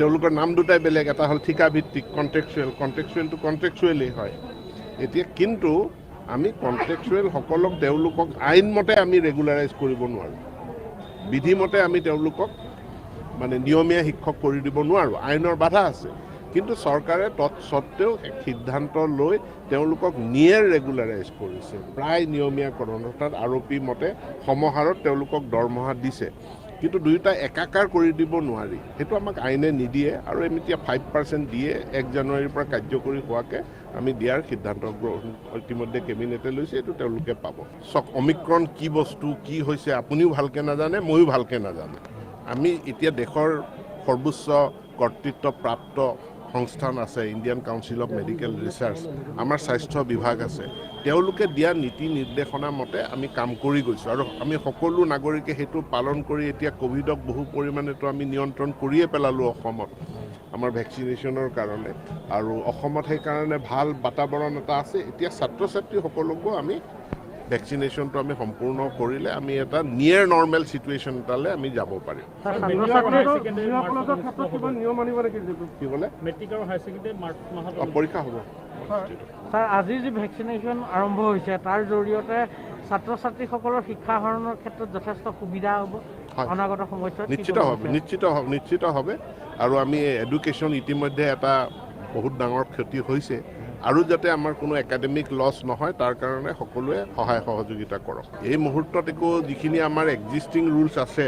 তেওঁলোকৰ নাম দুটাই বেলেগ, এটা হ'ল ঠিকাভিত্তিক কণ্ট্ৰেকচুৱেলটো কণ্ট্ৰেকচুৱেলেই হয়। এতিয়া কিন্তু আমি কণ্ট্ৰেকচুৱেলসকলক তেওঁলোকক আইনমতে আমি ৰেগুলাৰাইজ কৰিব নোৱাৰোঁ, বিধিমতে আমি তেওঁলোকক মানে নিয়মীয়া শিক্ষক কৰি দিব নোৱাৰোঁ, আইনৰ বাধা আছে। কিন্তু চৰকাৰে তৎসত্ত্বেও এক সিদ্ধান্ত লৈ তেওঁলোকক ৰেগুলাৰাইজ কৰিছে, প্ৰায় নিয়মীয়াকৰণ, অৰ্থাৎ আৰপি মতে সমহাৰত তেওঁলোকক দৰমহা দিছে। কিন্তু দুয়োটা একাকাৰ কৰি দিব নোৱাৰি, সেইটো আমাক আইনে নিদিয়ে। আৰু আমি এতিয়া 5% দিয়ে 1 জানুৱাৰীৰ পৰা কাৰ্যকৰী হোৱাকৈ আমি দিয়াৰ সিদ্ধান্ত ইতিমধ্যে কেবিনেটে লৈছে, এইটো তেওঁলোকে পাব। চক অমিক্ৰণ কি বস্তু, কি হৈছে আপুনিও ভালকৈ নাজানে, ময়ো ভালকৈ নাজানো। আমি এতিয়া দেশৰ সৰ্বোচ্চ কৰ্তৃত্বপ্ৰাপ্ত সংস্থান আছে, Indian council of medical research, আমাৰ স্বাস্থ্য বিভাগ আছে, তেওঁলোকে দিয়া নীতি নিৰ্দেশনা মতে আমি কাম কৰি গৈছোঁ। আৰু আমি সকলো নাগৰিকে সেইটো পালন কৰি এতিয়া ক'ভিডক বহু পৰিমাণেতো আমি নিয়ন্ত্ৰণ কৰিয়ে পেলালোঁ অসমত আমাৰ ভেকচিনেশ্যনৰ কাৰণে। আৰু অসমত সেইকাৰণে ভাল বাতাবৰণ এটা আছে। এতিয়া ছাত্ৰ ছাত্ৰীসকলকো আমি ভেকচিনেশ্যনটো আমি সম্পূৰ্ণ কৰিলে আমি এটা নিয়েৰ নৰ্মেল চিটুৱেশ্যন এটালৈ আমি যাব পাৰিম। পৰীক্ষা হ'ব। ছাৰ, আজি যি ভেকচিনেশ্যন আৰম্ভ হৈছে তাৰ জৰিয়তে ছাত্ৰ ছাত্ৰীসকলৰ শিক্ষা আহৰণৰ ক্ষেত্ৰত যথেষ্ট সুবিধা হ'ব অনাগত সময়ছোৱাত? নিশ্চিত হবে। আৰু আমি এডুকেশ্যন ইতিমধ্যে এটা বহুত ডাঙৰ ক্ষতি হৈছে, আৰু যাতে আমাৰ কোনো একাডেমিক লছ নহয় তাৰ কাৰণে সকলোৱে সহায় সহযোগিতা কৰক। এই মুহূৰ্তত একো যিখিনি আমাৰ এক্সিষ্টিং ৰুলছ আছে,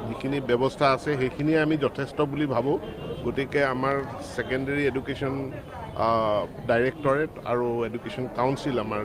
যিখিনি ব্যৱস্থা আছে সেইখিনি আমি যথেষ্ট বুলি ভাবোঁ। গতিকে আমাৰ ছেকেণ্ডেৰী এডুকেশ্যন ডাইৰেক্টৰেট আৰু এডুকেশ্যন কাউন্সিল আমাৰ